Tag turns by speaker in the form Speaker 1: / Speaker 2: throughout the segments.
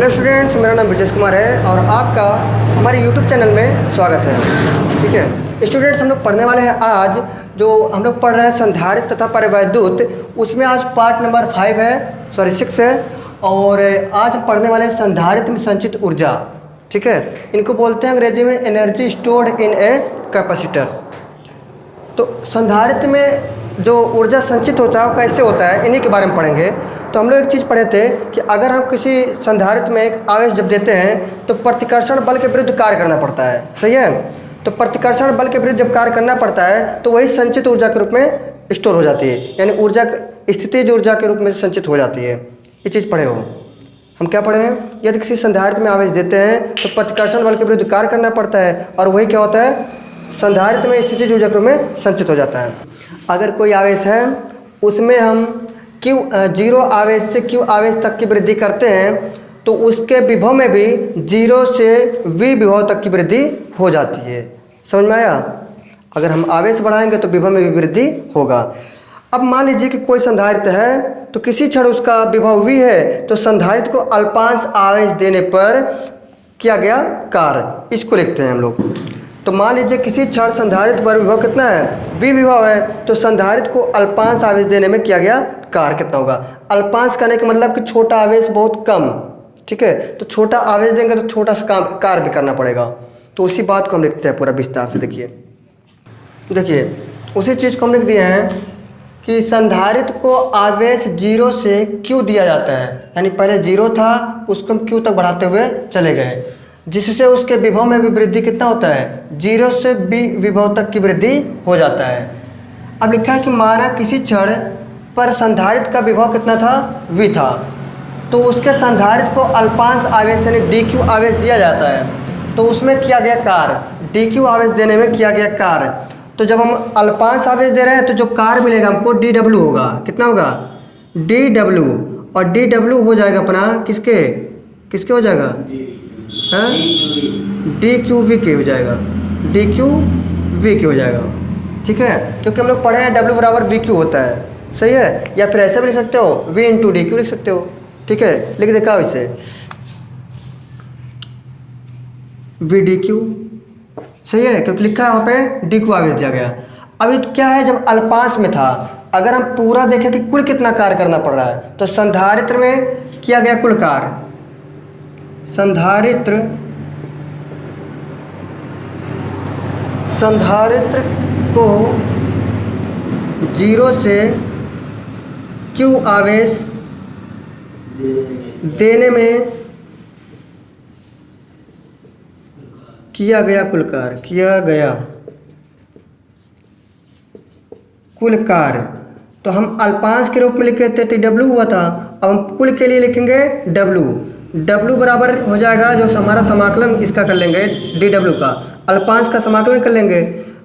Speaker 1: Hello students, मेरा नाम ब्रजेश कुमार है और आपका हमारे यूट्यूब चैनल में स्वागत है। ठीक है स्टूडेंट्स, हम लोग पढ़ने वाले हैं आज जो हम लोग पढ़ रहे हैं संधारित्र तथा परिवैद्युत, उसमें आज पार्ट नंबर 6 है और आज हम पढ़ने वाले हैं संधारित्र में संचित ऊर्जा। ठीक है, इनको बोलते हैं अंग्रेजी में energy stored in a capacitor. तो संधारित्र में जो ऊर्जा संचित होता है वो कैसे होता है, इन्हीं के बारे में पढ़ेंगे। तो हम लोग एक चीज़ पढ़े थे कि अगर हम किसी संधारित्र में एक आवेश जब देते हैं तो प्रतिकर्षण बल के विरुद्ध कार्य करना पड़ता है। सही है, तो प्रतिकर्षण बल के विरुद्ध जब कार्य करना पड़ता है तो वही संचित ऊर्जा के रूप में स्टोर हो जाती है, यानी ऊर्जा स्थितिज ऊर्जा के रूप में संचित हो जाती है। ये चीज़ पढ़े हो। हम क्या पढ़े हैं, यदि किसी संधारित्र में आवेश देते हैं तो प्रतिकर्षण बल के विरुद्ध कार्य करना पड़ता है और वही क्या होता है, संधारित्र में स्थितिज ऊर्जा के रूप में संचित हो जाता है। अगर कोई आवेश है उसमें हम जीरो आवेश से क्यू आवेश तक की वृद्धि करते हैं तो उसके विभव में भी जीरो से वी विभव तक की वृद्धि हो जाती है। समझ में आया? अगर हम आवेश बढ़ाएंगे तो विभव में भी वृद्धि होगा। अब मान लीजिए कि कोई संधारित्र है तो किसी क्षण उसका विभव वी है तो संधारित्र को अल्पांश आवेश देने पर किया गया कार्य, इसको लिखते हैं हम लोग। तो मान लीजिए किसी क्षण संधारित्र पर विभव कितना है, वी विभव है, तो संधारित्र को अल्पांश आवेश देने में किया गया कार्य कितना होगा। अल्पांश करने का मतलब कि छोटा आवेश बहुत कम। ठीक है, तो छोटा आवेश देंगे तो छोटा सा कार्य भी करना पड़ेगा। तो उसी बात को हम लिखते हैं पूरा विस्तार से। देखिए उसी चीज़ को हम लिख दिए हैं कि संधारित्र को आवेश जीरो से क्यू दिया जाता है, यानी पहले जीरो था उसको हम क्यू तक बढ़ाते हुए चले गए, जिससे उसके विभव में भी वृद्धि कितना होता है, जीरो से बी विभव तक की वृद्धि हो जाता है। अब लिखा है कि माना किसी क्षण पर संधारित्र का विभव कितना था, वी था, तो उसके संधारित्र को अल्पांश आवेश यानी डी क्यू आवेश दिया जाता है। तो उसमें किया गया कार्य, डी क्यू आवेश देने में किया गया कार्य। तो जब हम अल्पांश आवेश दे रहे हैं तो जो कार्य मिलेगा हमको डी डब्ल्यू होगा। कितना होगा, डी डब्ल्यू, और डी डब्ल्यू हो जाएगा अपना किसके हो जाएगा, डी क्यू वी के हो जाएगा, डी क्यू वी के हो जाएगा। ठीक है, क्योंकि हम लोग पढ़े हैं डब्ल्यू बराबर वी क्यू होता है। सही है, या फिर ऐसे भी लिख सकते हो, वी इंटू डी क्यू लिख सकते हो। ठीक है, लिख देखा इसे वी डी क्यू। सही है, क्योंकि लिखा है वहाँ पे डी क्यू आवेश दिया गया। अभी क्या है, जब अल्पांश में था, अगर हम पूरा देखें कि कुल कितना कार्य करना पड़ रहा है तो संधारित्र में किया गया कुल कार्य, संधारित्र को जीरो से क्यू आवेश देने में किया गया कुल कार्य, तो हम अल्पांश के रूप में लिखे थे तो डब्ल्यू हुआ था। अब हम कुल के लिए लिखेंगे डब्ल्यू बराबर हो जाएगा, जो हमारा समाकलन इसका कर लेंगे डी डब्ल्यू का, अल्पांश का समाकलन कर लेंगे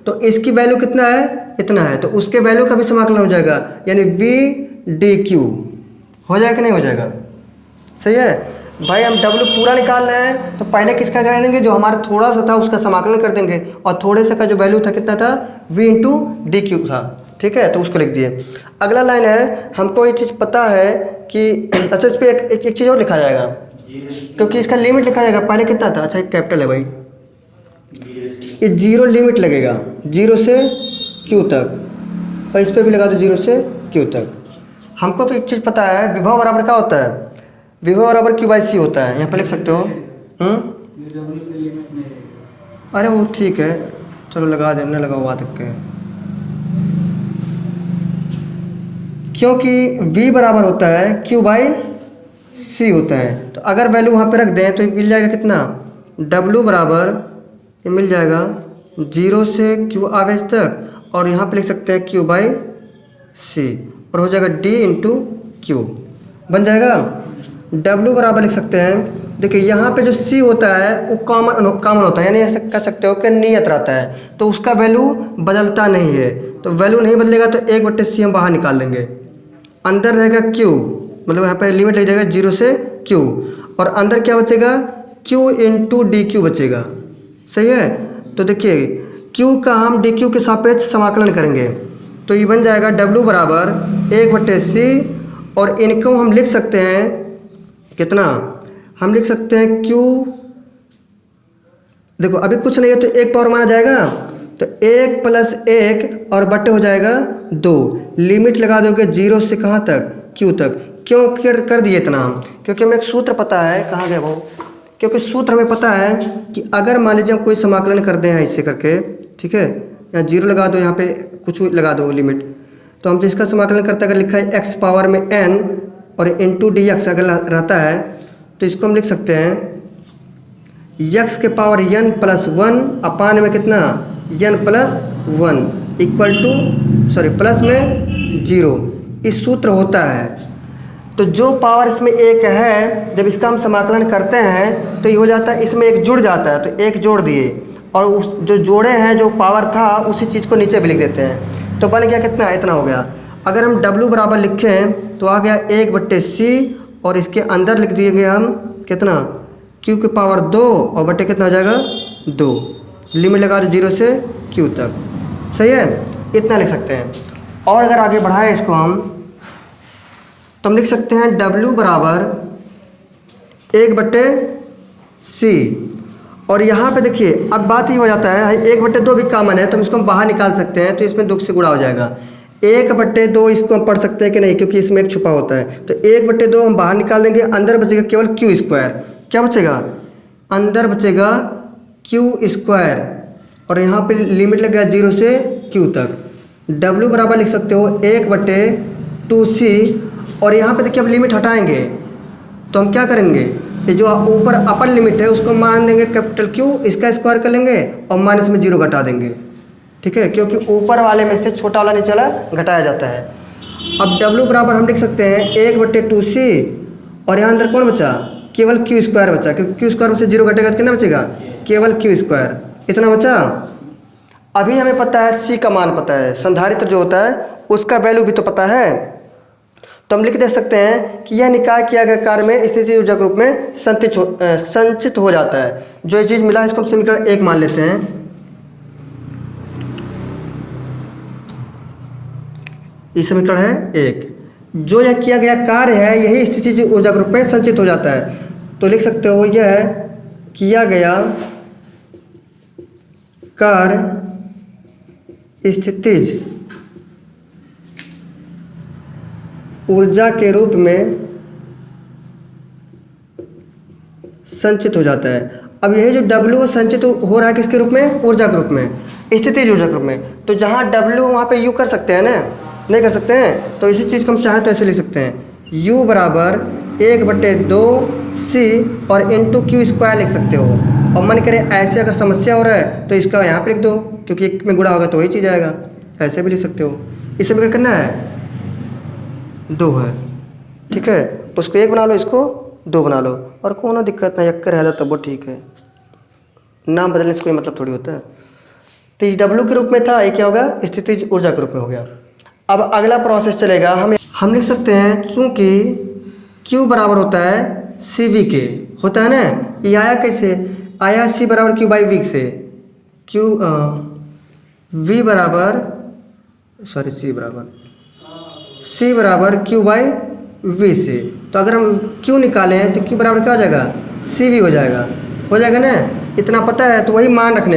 Speaker 1: तो इसकी वैल्यू कितना है, इतना है, तो उसके वैल्यू का भी समाकलन हो जाएगा, यानी वी डी क्यू हो जाएगा कि नहीं हो जाएगा। सही है भाई, हम डब्ल्यू पूरा निकाल रहे हैं तो पहले किसका करेंगे, जो हमारा थोड़ा सा था उसका समाकलन कर देंगे, और थोड़े से का जो वैल्यू था कितना था, वी इंटू डी क्यू था। ठीक है, तो उसको लिख दिए। अगला लाइन है, हमको ये चीज़ पता है कि अच्छा इस पर एक चीज़ और लिखा जाएगा, क्योंकि इसका लिमिट लिखा जाएगा। पहले कितना था, अच्छा एक कैपिटल है भाई, ये जीरो लिमिट लगेगा, जीरो से क्यू तक, और इस पर भी लगा दो जीरो से क्यू तक। हमको भी एक चीज़ पता है, विभव बराबर क्या होता है, विभव बराबर क्यू बाई सी होता है। यहाँ पर लिख सकते हो। अरे वो ठीक है, चलो लगा देने लगा हुआ तक के, क्योंकि v बराबर होता है q बाई सी होता है। तो अगर वैल्यू वहाँ पे रख दें तो मिल जाएगा कितना, w बराबर ये मिल जाएगा जीरो से q आवेश तक, और यहाँ पे लिख सकते हैं q बाई सी, और हो जाएगा d इंटू क्यू बन जाएगा। w बराबर लिख सकते हैं, देखिए यहाँ पे जो c होता है वो कॉमन होता है, यानी ऐसे कह सकते हो कि नियत रहता है, तो उसका वैल्यू बदलता नहीं है। तो वैल्यू नहीं बदलेगा तो 1/c हम बाहर निकाल लेंगे, अंदर रहेगा q, मतलब यहाँ पे लिमिट लग जाएगा जीरो से q, और अंदर क्या बचेगा, q इंटू डी क्यू बचेगा। सही है, तो देखिए q का हम डी क्यू के सापेक्ष समाकलन करेंगे तो ये बन जाएगा w बराबर 1/c, और इनको हम लिख सकते हैं कितना, हम लिख सकते हैं Q, देखो अभी कुछ नहीं है तो 1 पावर माना जाएगा, तो 1 + 1 और बट्टे हो जाएगा 2। लिमिट लगा दोगे 0 से कहाँ तक, Q तक। क्यों कर दिए इतना हम, क्योंकि हमें एक सूत्र पता है, कहाँ गया वो, क्योंकि सूत्र हमें पता है कि अगर मान लीजिए हम कोई समाकलन कर दें हैं इससे करके, ठीक है, यहाँ 0 लगा दो, यहाँ पे कुछ लगा दो लिमिट, तो हम जिसका समाकलन करते हैं, अगर लिखा है x पावर में n और इंटू dx अगर रहता है तो इसको हम लिख सकते हैं x के पावर n + 1 अपान में कितना n + 1 इक्वल टू प्लस में 0। इस सूत्र होता है, तो जो पावर इसमें 1 है जब इसका हम समाकलन करते हैं तो ये हो जाता है, इसमें 1 जुड़ जाता है, तो 1 जोड़ दिए और उस जो जोड़े हैं जो पावर था उसी चीज़ को नीचे भी लिख देते हैं, तो बन गया कितना, इतना हो गया। अगर हम W बराबर लिखें तो आ गया 1/c और इसके अंदर लिख दिएंगे हम कितना, Q के पावर 2 और बट्टे कितना हो जाएगा 2। लिमिट लगा दो 0 से Q तक, सही है, इतना लिख सकते हैं। और अगर आगे बढ़ाएं इसको हम, तो हम लिख सकते हैं W बराबर 1/c, और यहाँ पे देखिए अब बात ही हो जाता है 1/2 भी कॉमन है तो हम इसको हम बाहर निकाल सकते हैं, तो इसमें 2 से गुणा हो जाएगा। 1/2 इसको हम पढ़ सकते हैं कि नहीं, क्योंकि इसमें 1 छुपा होता है, तो 1/2 हम बाहर निकाल देंगे, अंदर बचेगा केवल Q²। क्या बचेगा, अंदर बचेगा Q², और यहाँ पे लिमिट लग गया 0 से Q तक। W बराबर लिख सकते हो 1/2c, और यहाँ पे देखिए अब लिमिट हटाएंगे तो हम क्या करेंगे, ये जो ऊपर अपर लिमिट है उसको मान देंगे कैपिटल Q, इसका स्क्वायर कर लेंगे और माइनस में 0 घटा देंगे, ठीक है, क्योंकि ऊपर वाले में से छोटा वाला नीचे वाला घटाया जाता है। अब W बराबर हम लिख सकते हैं 1/2c, और यहाँ अंदर कौन बचा, केवल Q² बचा, क्योंकि Q² में से 0 घटेगा तो कितना बचेगा, केवल Q², इतना बचा। अभी हमें पता है C का मान पता है, संधारित्र जो होता है उसका वैल्यू भी तो पता है, तो हम लिख दे सकते हैं कि यह निकाय किया गया कार्य में स्थितिज ऊर्जा के रूप में संचित हो जाता है। जो ये चीज़ मिला है इसको हम समीकरण 1 मान लेते हैं। ये समीकरण है 1। जो यह किया गया कार्य है यही स्थितिज ऊर्जा के रूप में संचित हो जाता है, तो लिख सकते हो यह किया गया कार्य स्थितिज ऊर्जा के रूप में संचित हो जाता है। अब यही जो W संचित हो रहा है किसके रूप में, ऊर्जा के रूप में, स्थितिज ऊर्जा के रूप में, तो जहाँ W वहाँ पे U कर सकते हैं ना, नहीं कर सकते हैं, तो इसी चीज़ को हम चाहें तो ऐसे लिख सकते हैं, U बराबर 1/2c और इंटू Q² लिख सकते हो। और मन करे ऐसे अगर समस्या हो रहा है तो इसका यहाँ पे लिख दो, क्योंकि 1 में गुणा होगा तो वही चीज़ आएगा, ऐसे भी लिख सकते हो। इस समीकरण करना है 2 है, ठीक है, उसको 1 बना लो, इसको 2 बना लो, और कोनो दिक्कत नहीं, एक रह जाता वो ठीक है, नाम बदलने से कोई मतलब थोड़ी होता है। तो ये W के रूप में था, ये क्या होगा, स्थितिज ऊर्जा के रूप में हो गया। अब अगला प्रोसेस चलेगा, हम लिख सकते हैं चूँकि Q बराबर होता है CV के, होता है ना, ये आया कैसे, आया C बराबर Q/V से, C बराबर Q/V से, तो अगर हम Q निकालें तो Q बराबर क्या हो जाएगा, CV हो जाएगा ना, इतना पता है, तो वही मान रख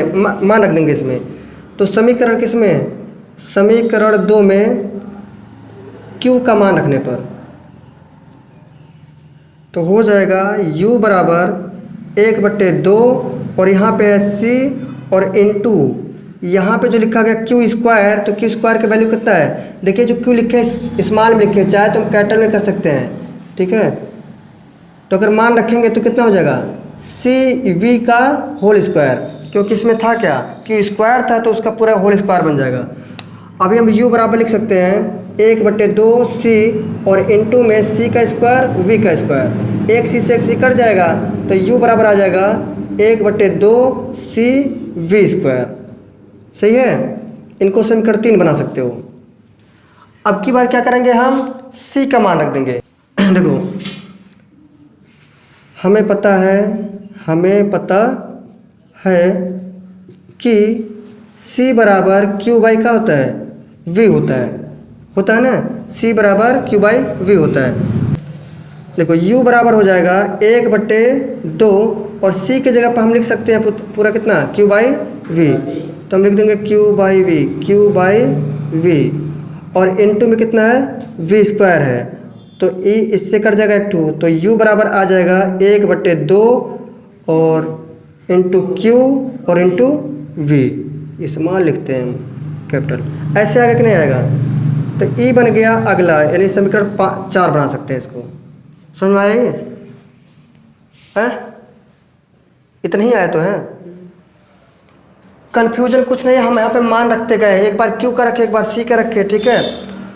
Speaker 1: देंगे इसमें। तो समीकरण किसमें, समीकरण 2 में Q का मान रखने पर तो हो जाएगा U बराबर 1/2 और यहाँ पे है C और इंटू यहाँ पे जो लिखा गया Q², तो Q² का वैल्यू कितना है, देखिए जो Q लिखे स्मॉल में लिखे, चाहे तो हम कैपिटल में कर सकते हैं, ठीक है, तो अगर मान रखेंगे तो कितना हो जाएगा, CV का होल स्क्वायर, क्योंकि इसमें था क्या, Q² था तो उसका पूरा होल स्क्वायर बन जाएगा। अभी हम U बराबर लिख सकते हैं 1/2c और इंटू में C का स्क्वायर V का स्क्वायर, एक C से एक C कट जाएगा तो U बराबर आ जाएगा 1/2CV², सही है। इनको समीकरण 3 बना सकते हो। अब की बार क्या करेंगे, हम C का मान रख देंगे। देखो हमें पता है कि C बराबर Q/, का होता है V होता है ना, C बराबर Q/V होता है। देखो u बराबर हो जाएगा 1/2 और c के जगह पर हम लिख सकते हैं पूरा कितना q/v, तो हम लिख देंगे q/v और इनटू में कितना है v² है, तो e इससे कट जाएगा 2, तो u बराबर आ जाएगा 1/2 और इंटू q और इंटू v, इसमान लिखते हैं हम कैपिटल। ऐसे आएगा कि नहीं आएगा, तो e बन गया अगला, यानी समीकरण 4 बना सकते हैं इसको। समझ में आएगी है? इतना ही आया तो है, कन्फ्यूजन कुछ नहीं, हम यहाँ पे मान रखते गए, एक बार q का रखे एक बार c का रखे, ठीक है।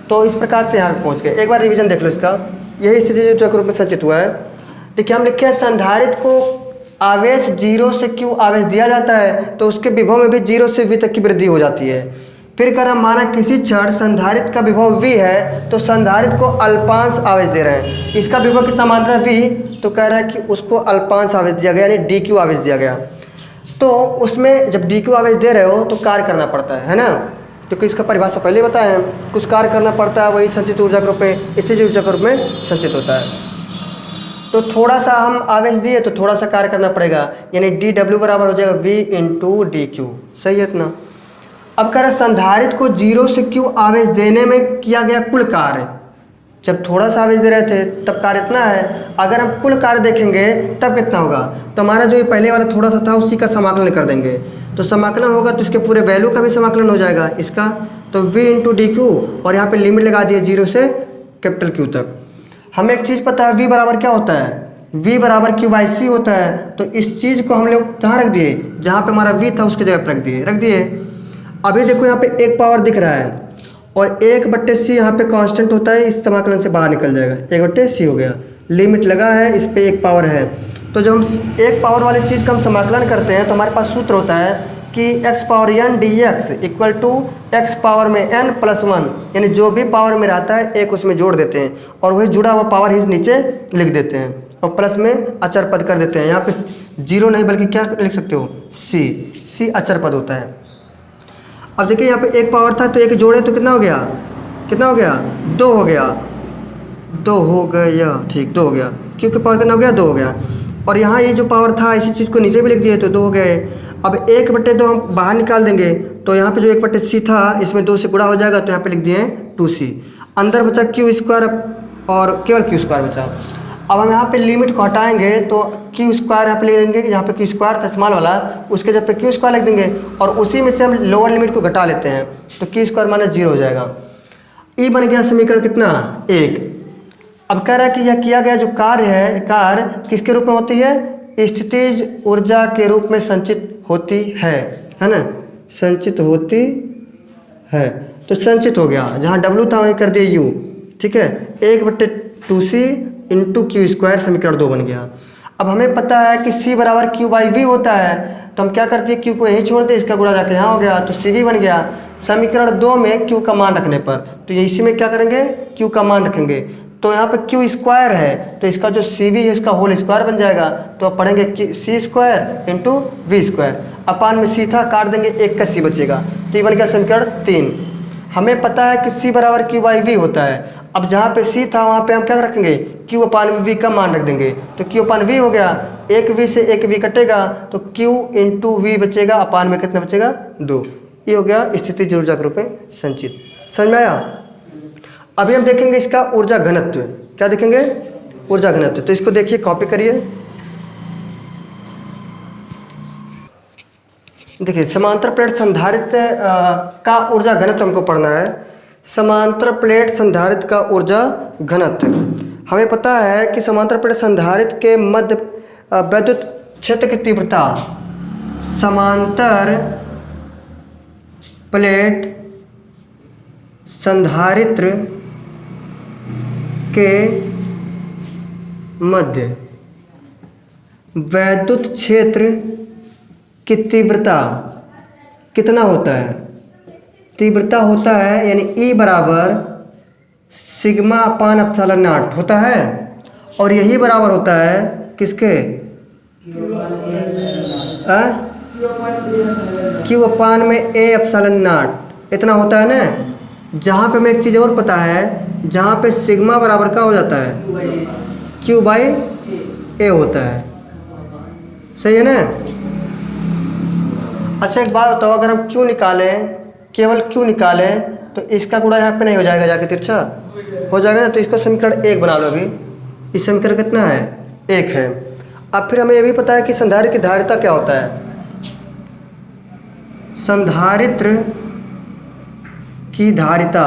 Speaker 1: तो इस प्रकार से यहाँ पे पहुँच गए। एक बार रिवीजन देख लो इसका, यही स्थिति जो चक्र रूप में संचित हुआ है। देखिए हम लिखे संधारित्र को आवेश 0 से q आवेश दिया जाता है तो उसके विभव में भी 0 से v तक की वृद्धि हो जाती है। फिर अगर हम माना किसी क्षण संधारित्र का विभव v है तो संधारित्र को अल्पांश आवेश दे रहे हैं, इसका विभव कितना मान रहे हैं v, तो कह रहा है कि उसको अल्पांश आवेश दिया गया यानी dq आवेश दिया गया। तो उसमें जब dq आवेश दे रहे हो तो कार्य करना पड़ता है ना, क्योंकि इसका परिभाषा पहले बताया है, कुछ कार्य करना पड़ता है, वही संचित ऊर्जा के रूप में स्थिर ऊर्जा के रूप में संचित होता है। तो थोड़ा सा हम आवेश दिए तो थोड़ा सा कार्य करना पड़ेगा, यानी dw बराबर हो जाएगा v इंटू dq, सही है इतना। अब कह रहे संधारित्र को 0 से q आवेश देने में किया गया कुल कार्य, जब थोड़ा सा आवेश दे रहे थे तब कार्य इतना है, अगर हम कुल कार्य देखेंगे तब कितना होगा, तो हमारा जो ये पहले वाला थोड़ा सा था उसी का समाकलन कर देंगे, तो समाकलन होगा तो इसके पूरे वैल्यू का भी समाकलन हो जाएगा इसका, तो v इंटू dq और यहाँ पे लिमिट लगा दिए 0 से कैपिटल Q तक। हमें एक चीज़ पता है v बराबर क्या होता है, v बराबर q/c होता है, तो इस चीज़ को हम लोग कहाँ रख दिए, जहाँ पे हमारा v था उसके जगह पर रख दिए। अभी देखो यहाँ पे एक पावर दिख रहा है और 1/c यहाँ पे कांस्टेंट होता है, इस समाकलन से बाहर निकल जाएगा, 1/c हो गया, लिमिट लगा है, इस पे एक पावर है। तो जब हम एक पावर वाली चीज़ का हम समाकलन करते हैं तो हमारे पास सूत्र होता है कि x⁴n dx equal to x power में n प्लस 1, यानी जो भी पावर में रहता है एक उसमें जोड़ देते हैं और वही जुड़ा हुआ पावर ही नीचे लिख देते हैं और प्लस में अचर पद कर देते हैं। यहाँ पे 0 नहीं बल्कि क्या लिख सकते हो c अचर पद होता है। अब देखिए यहाँ पे एक पावर था तो एक जोड़े तो कितना हो गया 2 हो गया, 2 हो गया, ठीक 2 हो गया, क्योंकि पावर कितना हो गया 2 हो गया। और यहाँ ये जो पावर था इसी चीज़ को नीचे भी लिख दिए तो 2 हो गए। अब 1/2 हम बाहर निकाल देंगे तो यहाँ पे जो 1/c था इसमें 2 से गुणा हो जाएगा, तो यहाँ पे लिख दिए 2c, अंदर बचा q² और केवल q² बचा। अब हम यहाँ पे लिमिट को हटाएंगे तो q² यहाँ पे लिख देंगे, यहाँ पे q² था स्मॉल वाला, उसके जब पे q² लिख देंगे और उसी में से हम लोअर लिमिट को घटा लेते हैं तो q² माइनस 0 हो जाएगा। ई बन गया समीकरण कितना 1। अब कह रहा है कि यह किया गया जो कार्य है, कार्य किसके रूप में होती है, स्थितिज ऊर्जा के रूप में संचित होती है ना, संचित होती है। तो संचित हो गया, जहाँ W था वहीं कर दिए U, ठीक है, 1/2c इंटू q² समीकरण 2 बन गया। अब हमें पता है कि c बराबर q/v होता है, तो हम क्या करते हैं q को यहीं छोड़ दें, इसका गुणा जाके यहाँ हो गया तो cv बन गया। समीकरण 2 में q का मान रखने पर तो ये इसी में क्या करेंगे q का मान रखेंगे, तो यहाँ पे q² है तो इसका जो cv है इसका होल स्क्वायर बन जाएगा, तो अब पढ़ेंगे c² इंटू v², अपान में c था काट देंगे 1 का c बचेगा, तो ये बन गया समीकरण 3। हमें पता है कि c बराबर q/v होता है। अब जहाँ पे c था वहाँ पे हम क्या रखेंगे q/v का मान रख देंगे, तो q/v हो गया, 1v से 1v कटेगा तो q इंटू v बचेगा, अपान में कितना बचेगा 2। ये हो गया स्थितिज ऊर्जा के रूप में संचित। समझ में आया। अभी हम देखेंगे इसका ऊर्जा घनत्व, क्या देखेंगे ऊर्जा घनत्व, तो इसको देखिए कॉपी करिए। देखिए समांतर प्लेट संधारित्र का ऊर्जा घनत्व हमको पढ़ना है। समांतर प्लेट संधारित्र का ऊर्जा घनत्व, हमें पता है कि समांतर प्लेट संधारित्र के मध्य वैद्युत क्षेत्र की तीव्रता, समांतर प्लेट संधारित्र के मध्य वैद्युत क्षेत्र की तीव्रता कितना होता है, तीव्रता होता है यानी E बराबर σ/ε0 होता है, और यही बराबर होता है किसके Q/A∈0 इतना होता है ना। जहाँ पे हमें एक चीज़ और पता है, जहाँ पे सिग्मा बराबर का हो जाता है Q बाई ए होता है। सही है ना। अच्छा एक बात बताओ, अगर हम Q निकालें, केवल Q निकालें तो इसका गुणा यहाँ पे नहीं हो जाएगा जाके तिरछा हो जाएगा ना। तो इसको समीकरण 1 बना लो अभी। इस समीकरण कितना है 1 है। अब फिर हमें यह भी पता है कि संधारित्र की धारिता क्या होता है। संधारित्र की धारिता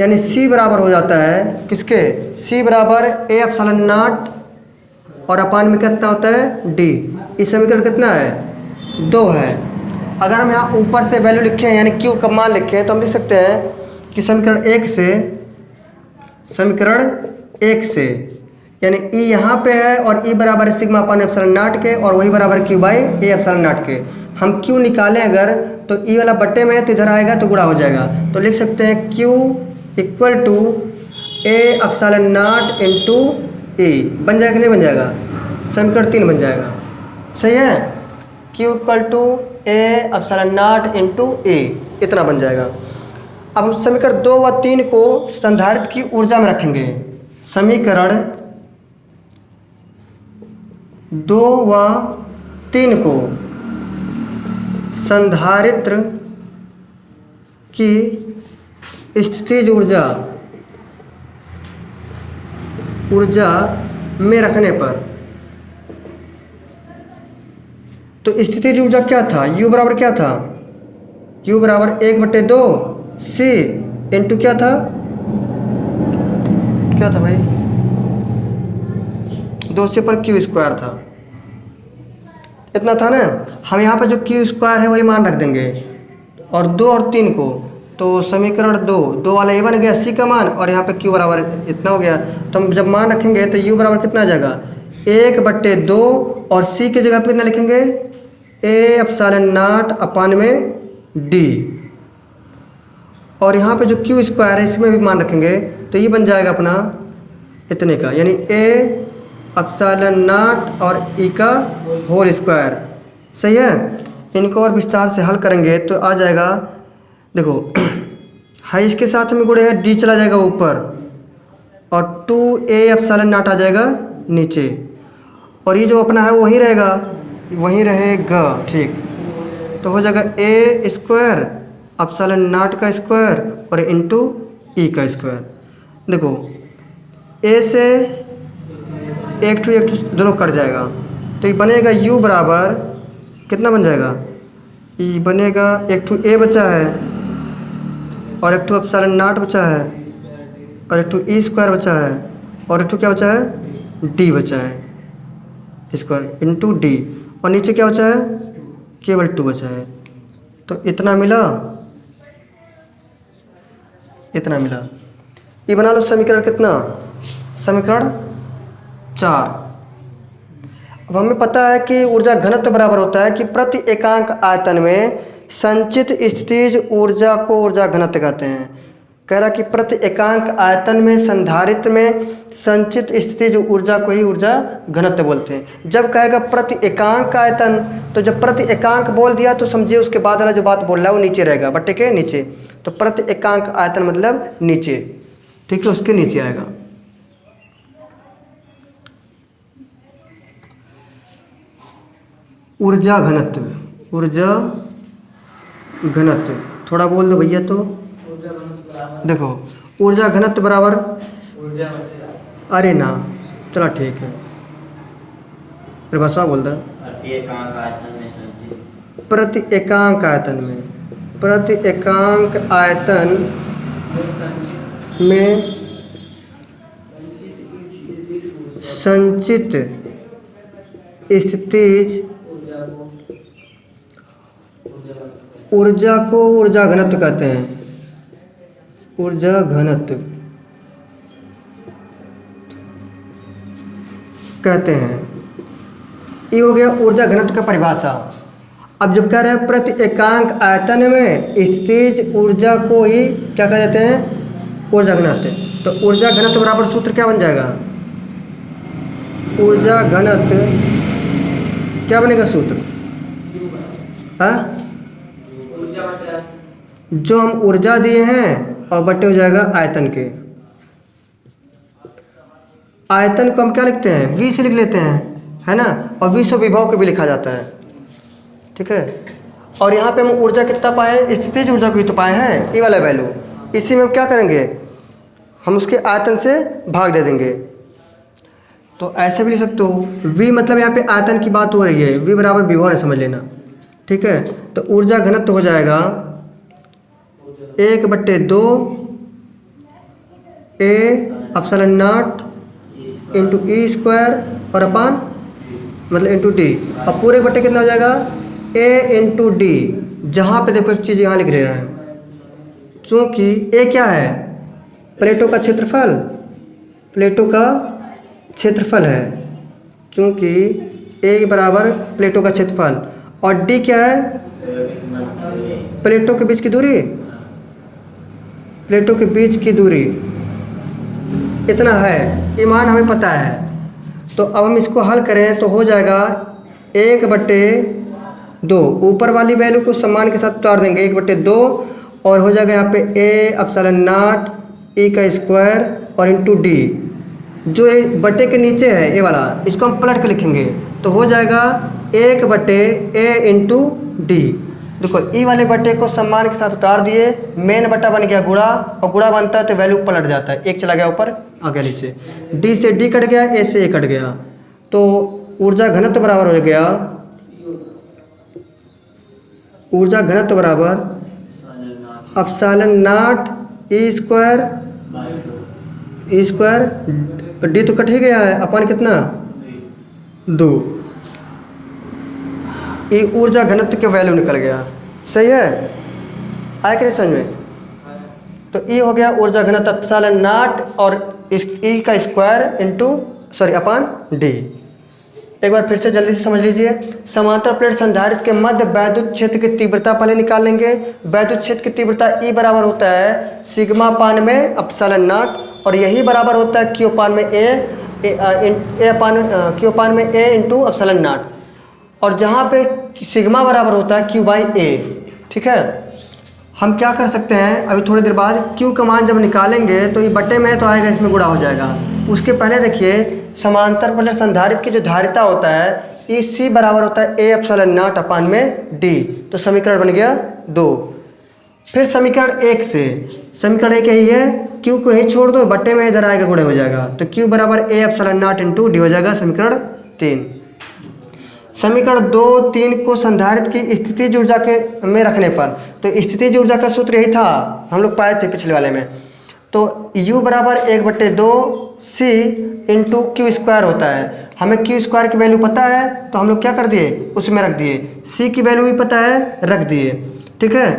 Speaker 1: यानी C बराबर हो जाता है किसके, C बराबर A एप्सिलॉन नॉट और अपान में कितना होता है D। इस समीकरण कितना है 2 है। अगर हम यहाँ ऊपर से वैल्यू लिखें यानी Q का मान लिखें तो हम लिख सकते हैं कि समीकरण 1 से यानी E यहाँ पे है और E बराबर है सिग्मा अपान एप्सिलॉन नॉट के और वही बराबर Q by A epsilon not के। हम Q निकालें अगर तो E वाला बट्टे में है तो इधर आएगा तो गुणा हो जाएगा। तो लिख सकते हैं Q equal to A epsilon naught into E। बन जाएगा नहीं बन जाएगा, समीकरण 3 बन जाएगा। सही है। Q equal to A epsilon naught into E इतना बन जाएगा। अब हम समीकरण 2 व 3 को संधारित्र की ऊर्जा में रखेंगे। समीकरण 2 व 3 को संधारित्र की स्थितिज ऊर्जा में रखने पर, तो स्थितिज ऊर्जा क्या था, U बराबर क्या था, U बराबर 1/2 C इंटू क्या था भाई 2 से पर Q स्क्वायर था। इतना था ना। हम यहाँ पर जो Q स्क्वायर है वही मान रख देंगे और 2 और 3 को, तो समीकरण 2 वाला ये बन गया C का मान और यहाँ पे Q बराबर इतना हो गया। तो हम जब मान रखेंगे तो U बराबर कितना आ जाएगा 1/2 और C की जगह पे कितना लिखेंगे A एप्सिलॉन नॉट अपान में D और यहाँ पे जो Q स्क्वायर है इसमें भी मान रखेंगे तो ये बन जाएगा अपना इतने का यानी A एप्सिलॉन नॉट और E का होल स्क्वायर। सही है। इनको और विस्तार से हल करेंगे तो आ जाएगा, देखो हाई इसके साथ में गुणे है D चला जाएगा ऊपर और 2A एप्सिलॉन नॉट आ जाएगा नीचे और ये जो अपना है वही रहेगा। ठीक, तो हो जाएगा A स्क्वायर एप्सिलॉन नॉट का स्क्वायर और इंटू E का स्क्वायर। देखो A से एक टू दोनों कट जाएगा तो ये बनेगा U बराबर कितना बन जाएगा, ये बनेगा एक टू A बचा है और एक टू एप्सिलॉन नॉट बचा है और एक टू E स्क्वायर बचा है और एक टू क्या बचा है D बचा है स्क्वायर इंटू D और नीचे क्या बचा है केवल 2 बचा है। तो इतना मिला। ये बना लो समीकरण कितना, समीकरण 4। अब हमें पता है कि ऊर्जा घनत्व बराबर होता है कि प्रति एकांक आयतन में संचित स्थितिज ऊर्जा को ऊर्जा घनत्व कहते हैं। कह रहा कि प्रति एकांक आयतन में संधारित्र में संचित स्थितिज ऊर्जा को ही ऊर्जा घनत्व बोलते हैं। जब कहेगा प्रति एकांक आयतन तो जब प्रति एकांक बोल दिया तो समझिए उसके बाद वाला जो बात बोल रहा है वो नीचे रहेगा, बट्टे के नीचे। तो प्रति एकांक आयतन मतलब नीचे, ठीक है, उसके नीचे आएगा। ऊर्जा घनत्व थोड़ा बोल दो भैया। तो देखो ऊर्जा घनत्व बराबर, अरे ना चलो ठीक है फिर बसवा बोल दो। प्रति एकांक आयतन में संचित स्थितिज ऊर्जा को ऊर्जा घनत्व कहते हैं। ऊर्जा घनत्व कहते हैं। ये हो गया ऊर्जा घनत्व का परिभाषा। अब जब कह रहे हैं प्रति एकांक आयतन में स्थितिज ऊर्जा को ही क्या कह देते हैं ऊर्जा घनत्व। तो ऊर्जा घनत्व बराबर सूत्र क्या बन जाएगा, ऊर्जा घनत्व क्या बनेगा सूत्र, हाँ जो हम ऊर्जा दिए हैं और बट्टे हो जाएगा आयतन के। आयतन को हम क्या लिखते हैं, V से लिख लेते हैं, है ना, और विश्व विभव को भी लिखा जाता है, ठीक है। और यहाँ पे हम ऊर्जा कितना पाए, स्थितिज ऊर्जा को ही तो पाए हैं, ये वाला वैल्यू। इसी में हम क्या करेंगे, हम उसके आयतन से भाग दे देंगे। तो ऐसे भी लिख सकते हो, V मतलब यहाँ पे आयतन की बात हो रही है, V बराबर विभव है, समझ लेना, ठीक है। तो ऊर्जा घनत्व हो जाएगा 1/2 A epsilon naught into E square और अपान मतलब इंटू डी, अब पूरे बट्टे कितना हो जाएगा A इंटू डी। जहाँ पे देखो एक चीज़ यहाँ लिख रहे हैं, चूँकि A क्या है, प्लेटों का क्षेत्रफल, प्लेटों का क्षेत्रफल है, चूँकि A बराबर प्लेटों का क्षेत्रफल, और D क्या है, प्लेटों के बीच की दूरी, प्लेटों के बीच की दूरी इतना है, ये मान हमें पता है। तो अब हम इसको हल करें तो हो जाएगा 1/2, ऊपर वाली वैल्यू को सम्मान के साथ उतार देंगे 1/2, और हो जाएगा यहाँ पे A एप्सिलॉन नॉट E का स्क्वायर और इंटू डी। जो ये बट्टे के नीचे है ये वाला, इसको हम पलट के लिखेंगे तो हो जाएगा 1/A इंटू डी। देखो ई वाले बट्टे को सम्मान के साथ उतार दिए, मेन बट्टा बन गया गुणा, और गुणा बनता है तो वैल्यू पलट जाता है, एक चला गया ऊपर आ गया नीचे, डी से डी कट गया, ए से ए कट गया, तो ऊर्जा घनत्व बराबर हो गया, ऊर्जा घनत्व बराबर epsilon not E square D तो कट ही गया है, अपन कितना 2, ये ऊर्जा घनत्व के वैल्यू निकल गया, सही है, आया कि नहीं समझ में। तो ये हो गया ऊर्जा घनत्व एप्सिलॉन नॉट और ई का स्क्वायर इंटू अपान डी। एक बार फिर से जल्दी से समझ लीजिए, समांतर प्लेट संधारित्र के मध्य वैद्युत क्षेत्र की तीव्रता पहले निकाल लेंगे। वैद्युत क्षेत्र की तीव्रता ई बराबर होता है सिग्मा पान में एप्सिलॉन नॉट, और यही बराबर होता है क्यू पान में क्यू पान में ए इंटू एप्सिलॉन नॉट, और जहाँ पे सिग्मा बराबर होता है क्यू बाई ए, ठीक है। हम क्या कर सकते हैं, अभी थोड़ी देर बाद क्यू का मान जब निकालेंगे तो ये बट्टे में तो आएगा, इसमें गुणा हो जाएगा। उसके पहले देखिए समांतर प्लेट संधारित्र की जो धारिता होता है ई सी बराबर होता है ए एप्सिलॉन नॉट अपान में डी, तो समीकरण बन गया 2। फिर समीकरण 1 से, समीकरण 1 यही है, क्यू को ही छोड़ दो, बट्टे में इधर आएगा गुणा हो जाएगा, तो क्यू बराबर A epsilon naught into D हो जाएगा समीकरण 3। समीकरण 2, 3 को संधारित्र की स्थितिज ऊर्जा के में रखने पर, तो स्थितिज ऊर्जा का सूत्र यही था, हम लोग पाए थे पिछले वाले में, तो U बराबर 1/2 C इंटू क्यू स्क्वायर होता है। हमें क्यू स्क्वायर की वैल्यू पता है तो हम लोग क्या कर दिए, उसमें रख दिए, C की वैल्यू भी पता है, रख दिए, ठीक है।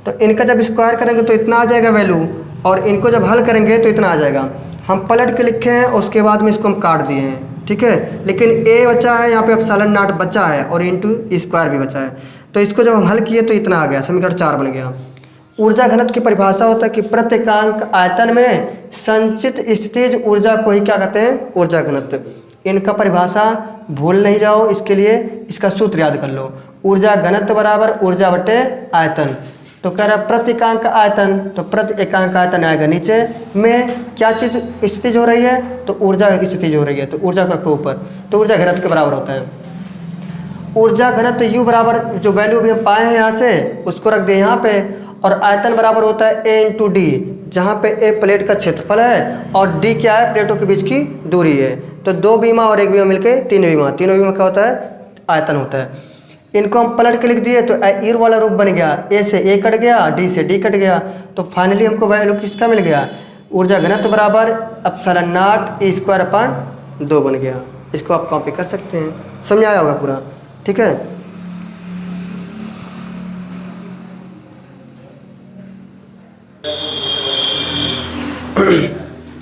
Speaker 1: तो इनका जब स्क्वायर करेंगे तो इतना आ जाएगा वैल्यू, और इनको जब हल करेंगे तो इतना आ जाएगा। हम पलट के लिखे हैं, उसके बाद में इसको हम काट दिए हैं, ठीक है, लेकिन A बचा है, यहाँ पे एप्सिलॉन नॉट बचा है, और इंटू स्क्वायर भी बचा है, तो इसको जब हम हल किए तो इतना आ गया, समीकरण 4 बन गया। ऊर्जा घनत्व की परिभाषा होता है कि प्रति एकांक आयतन में संचित स्थितिज ऊर्जा को ही क्या कहते हैं, ऊर्जा घनत्व। इनका परिभाषा भूल नहीं जाओ, इसके लिए इसका सूत्र याद कर लो, ऊर्जा घनत्व बराबर ऊर्जा बटे आयतन। तो कह रहा प्रति एकांक आयतन, तो प्रति एकांक आयतन आएगा नीचे में, क्या चीज़ स्थितिज हो रही है, तो ऊर्जा स्थितिज हो रही है, तो ऊर्जा को रखो ऊपर, तो ऊर्जा घनत्व के बराबर होता है। ऊर्जा घनत्व U बराबर जो वैल्यू भी हम पाए हैं यहाँ से उसको रख दिए यहाँ पे, और आयतन बराबर होता है A इंटू डी, जहाँ पे A प्लेट का क्षेत्रफल है और D क्या है, प्लेटों के बीच की दूरी है। तो 2 बीमा और 1 बीमा मिलके 3 बीमा, तीनों बीमा क्या होता है, आयतन होता है। इनको हम पलट के लिख दिए तो ईर वाला रूप बन गया, A से A कट गया, D से D कट गया, तो फाइनली हमको वैल्यू किसका मिल गया, ऊर्जा घनत्व बराबर epsilon not E square upon 2 बन गया। इसको आप कॉपी कर सकते हैं, समझ आया होगा पूरा, ठीक है।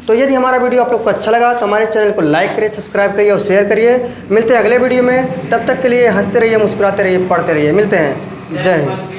Speaker 1: तो यदि हमारा वीडियो आप लोग को अच्छा लगा तो हमारे चैनल को लाइक करिए, सब्सक्राइब करिए और शेयर करिए। मिलते हैं अगले वीडियो में, तब तक के लिए हंसते रहिए, मुस्कुराते रहिए, पढ़ते रहिए। मिलते हैं, जय हिंद।